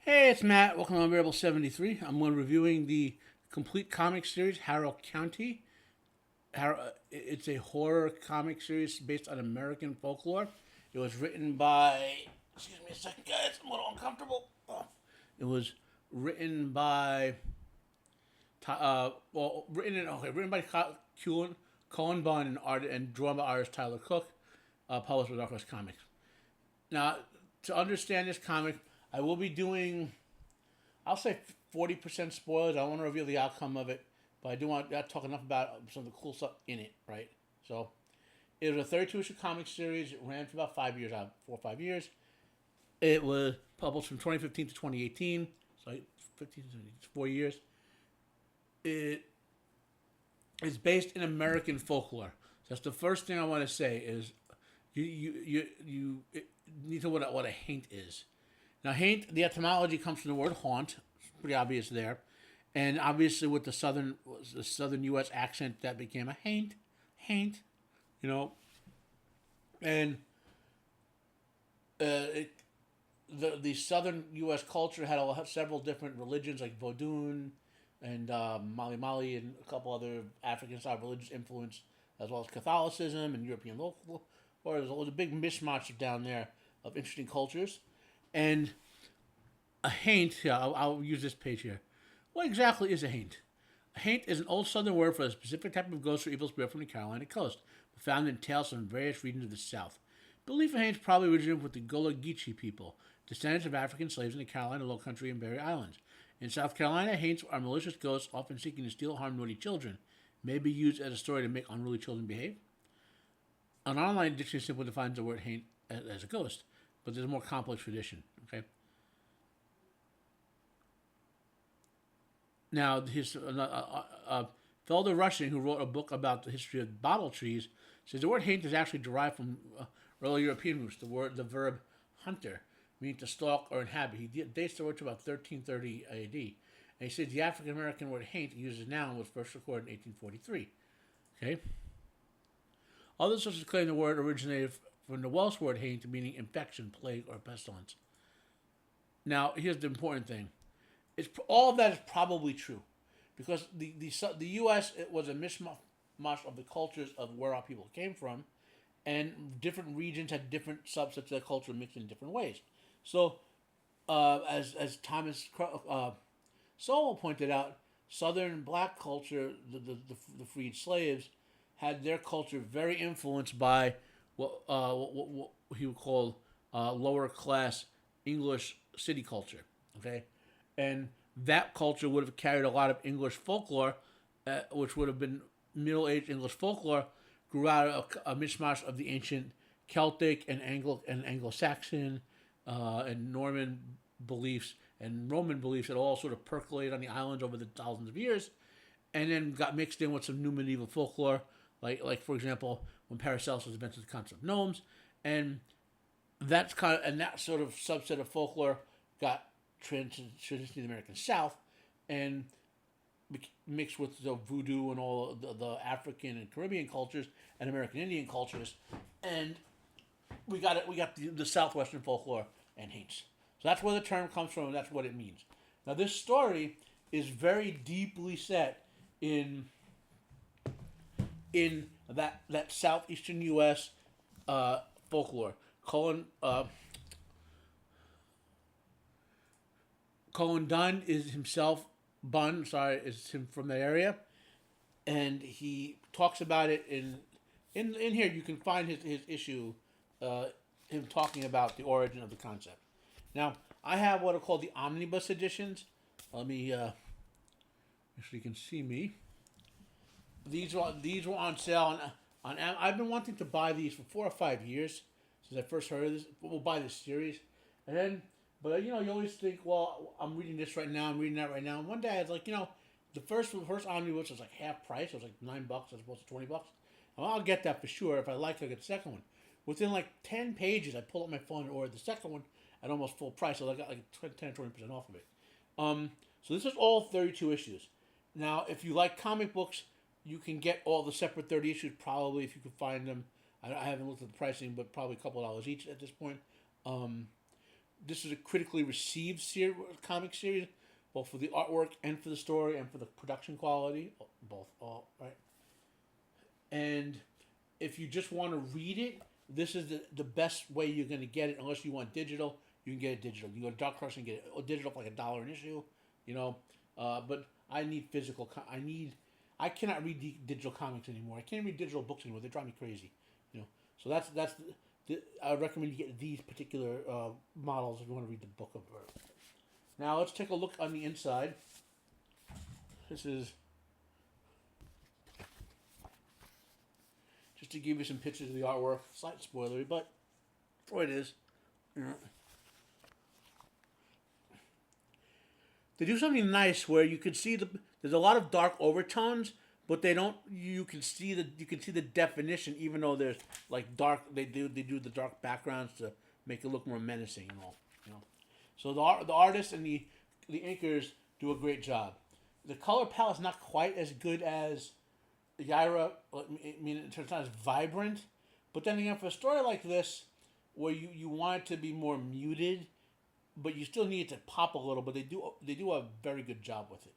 Hey, it's Matt. Welcome to Unbearable 73. I'm reviewing the complete comic series, Harrow County. It's a horror comic series based on American folklore. It was written by, excuse me a second, guys, I'm a little uncomfortable. It was written by, written by Cullen Bunn and drawn by artist Tyler Cook, published with Dark Horse Comics. Now, to understand this comic, I will be doing, I'll say 40% spoilers. I don't want to reveal the outcome of it, but I do want to talk enough about some of the cool stuff in it, right? So it was a 32 issue comic series. It ran for about 5 years, 4 or 5 years. It was published from 2015 to 2018, so 15, 4 years. It is based in American folklore. So that's the first thing I want to say is you need to know what a haint is. Now, haint, the etymology comes from the word haunt. It's pretty obvious there, and obviously with the southern U.S. accent, that became a haint, you know, and it, the southern U.S. culture had several different religions like Vodun and Mali Mali and a couple other African style religious influence, as well as Catholicism and European local. Or there's a big mishmash down there of interesting cultures, and a haint. Yeah, I'll use this page here. What exactly is a haint? A haint is an old southern word for a specific type of ghost or evil spirit from the Carolina coast, found in tales from various regions of the South. Belief in haints probably originated with the Gullah Geechee people, descendants of African slaves in the Carolina Low Country and Berry Islands. In South Carolina, haints are malicious ghosts often seeking to steal or harm naughty children. May be used as a story to make unruly children behave. An online dictionary simply defines the word haint as a ghost, but there's a more complex tradition. Okay. Now, his Felder Rushing, who wrote a book about the history of bottle trees, says the word haint is actually derived from early European roots. The verb hunter, meaning to stalk or inhabit. He dates the word to about 1330 A.D. And he says the African American word haint, used as noun, was first recorded in 1843. Okay. Other sources claim the word originated from the Welsh word haint, meaning infection, plague, or pestilence. Now, here's the important thing: all of that is probably true, because the U.S. it was a mishmash of the cultures of where our people came from, and different regions had different subsets of their culture mixed in different ways. So, as Thomas Sowell pointed out, Southern black culture, the freed slaves, had their culture very influenced by what he would call lower class English city culture. Okay, and that culture would have carried a lot of English folklore, which would have been Middle Age English folklore, grew out of a mishmash of the ancient Celtic and Anglo-Saxon and Norman beliefs and Roman beliefs that all sort of percolated on the islands over the thousands of years, and then got mixed in with some new medieval folklore, like for example, when Paracelsus invented the concept of gnomes, and that sort of subset of folklore got transitioned to the American South, and mixed with the voodoo and all the African and Caribbean cultures and American Indian cultures, and we got it. We got the southwestern folklore and haints. So that's where the term comes from, and that's what it means. Now, this story is very deeply set in that southeastern U.S. Folklore. Colin Dunn is himself is him from that area, and he talks about it in here. You can find his issue, him talking about the origin of the concept. Now, I have what are called the Omnibus editions. Let me so you can see me. These were on sale on I've been wanting to buy these for 4 or 5 years since I first heard of this. We'll buy this series, and then but you always think, well, I'm reading this right now, I'm reading that right now. And one day I was like, the first omnibus was like half price. It was like $9 as opposed to $20. Well, I'll get that for sure. If I like it, I'll get the second one. Within like 10 pages, I pulled up my phone and ordered the second one at almost full price. So I got like 10 or 20% off of it. So this is all 32 issues. Now, if you like comic books, you can get all the separate 30 issues probably if you can find them. I haven't looked at the pricing, but probably a couple of dollars each at this point. this is a critically received comic series, both for the artwork and for the story and for the production quality, both. All right. And if you just want to read it, this is the best way you're going to get it. Unless you want digital, you can get it digital. You go to Dark Horse and get it digital for like $1 an issue, you know. But I need physical. I cannot read digital comics anymore. I can't read digital books anymore. They drive me crazy, you know. So that's I recommend you get these particular models if you want to read the book of Verb. Now let's take a look on the inside. This is just to give you some pictures of the artwork. Slight spoilery, but what it is. They do something nice where you can see there's a lot of dark overtones, but they don't. You can see the definition, even though there's like dark. They do the dark backgrounds to make it look more menacing and all. You know, so the artists and the inkers do a great job. The color palette's not quite as good as Yaira. I mean, it's not as vibrant, but then again, for a story like this, where you want it to be more muted, but you still need it to pop a little. But they do a very good job with it.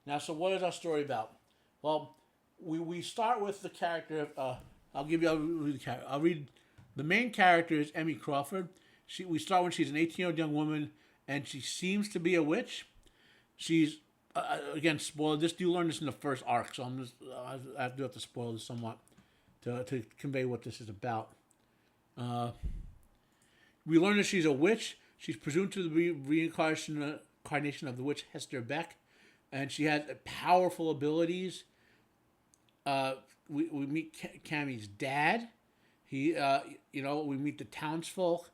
Now, so what is our story about? Well, we start with the character. I'll read the character. I'll read. The main character is Emmy Crawford. We start when she's an 18-year-old young woman, and she seems to be a witch. She's again spoiled. You learn this in the first arc, so I do have to spoil this somewhat to convey what this is about. We learn that she's a witch. She's presumed to be reincarnation of the witch Hester Beck, and she has powerful abilities. We meet Cammie's dad. We meet the townsfolk.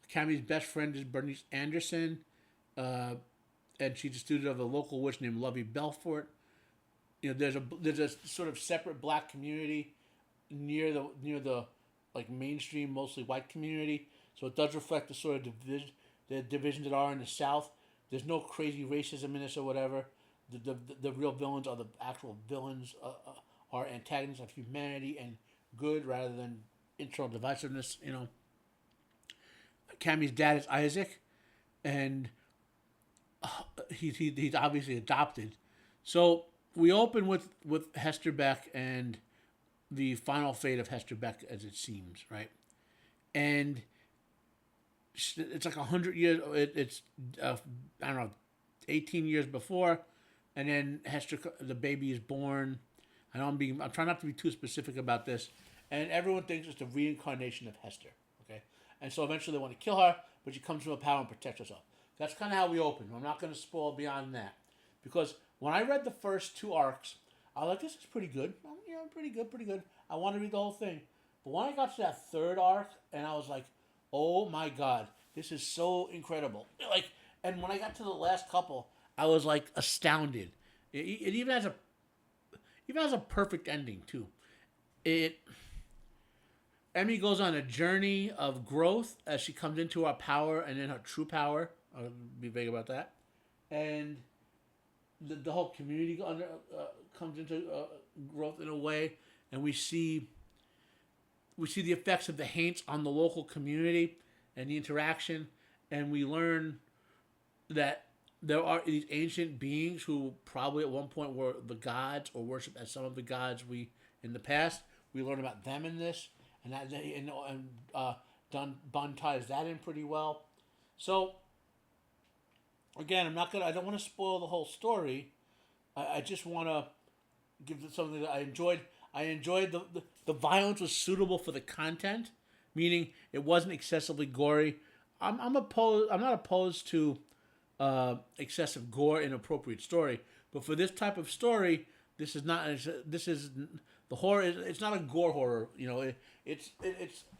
Cammie's best friend is Bernice Anderson, and she's a student of a local witch named Lovey Belfort. You know, there's a sort of separate black community near the like mainstream, mostly white community. So it does reflect the sort of divisions that are in the South. There's no crazy racism in this or whatever. The real villains are the actual villains, are antagonists of humanity and good rather than internal divisiveness. You know, Cammie's dad is Isaac, and he's obviously adopted. So we open with Hester Beck and the final fate of Hester Beck, as it seems, right? And it's like 100 years. It's I don't know, 18 years before, and then Hester, the baby, is born. I'm trying not to be too specific about this, and everyone thinks it's the reincarnation of Hester. Okay, and so eventually they want to kill her, but she comes from a power and protects herself. That's kind of how we open. I'm not going to spoil beyond that, because when I read the first 2 arcs, I was like, this is pretty good. Pretty good. I want to read the whole thing, but when I got to that 3rd arc, and I was like, oh my God, this is so incredible. Like, and when I got to the last couple, I was like astounded. It even has a perfect ending too. Emmy goes on a journey of growth as she comes into her power and in her true power. I'll be vague about that. And the whole community comes into growth in a way, and we see the effects of the Haints on the local community and the interaction, and we learn that there are these ancient beings who probably at one point were the gods or worshipped as some of the gods in the past. We learn about them in this, and Dunn ties that in pretty well. So again, I don't want to spoil the whole story. I just want to give it something that I enjoyed. I enjoyed the violence was suitable for the content, meaning it wasn't excessively gory. I'm not opposed to excessive gore in appropriate story, but for this type of story, this is the horror. It's not a gore horror. You know, it's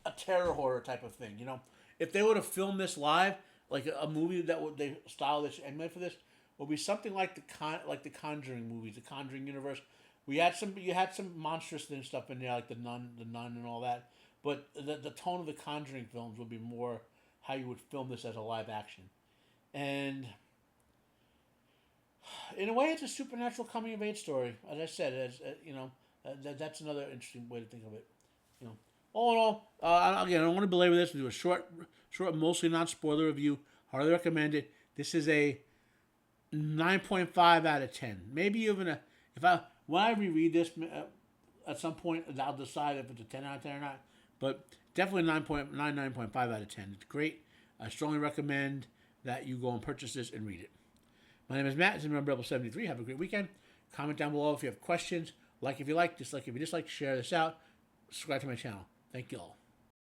a terror horror type of thing. You know, if they would have filmed this live, like a movie they style this emulate for this, would be something like the Conjuring movies, the Conjuring universe. You had some monstrous stuff in there, like the nun and all that. But the tone of the Conjuring films would be more how you would film this as a live action. And in a way, it's a supernatural coming of age story. As I said, that's another interesting way to think of it. All in all, again, I don't want to belabor this. We'll do a short, mostly non-spoiler review Highly recommend it. This is a 9.5 out of 10. Maybe even when I reread this at some point, I'll decide if it's a 10 out of 10 or not. But definitely 9.5 out of 10. It's great. I strongly recommend that you go and purchase this and read it. My name is Matt. This is Unbearable 73. Have a great weekend. Comment down below if you have questions. Like if you like, dislike if you dislike. Share this out. Subscribe to my channel. Thank you all.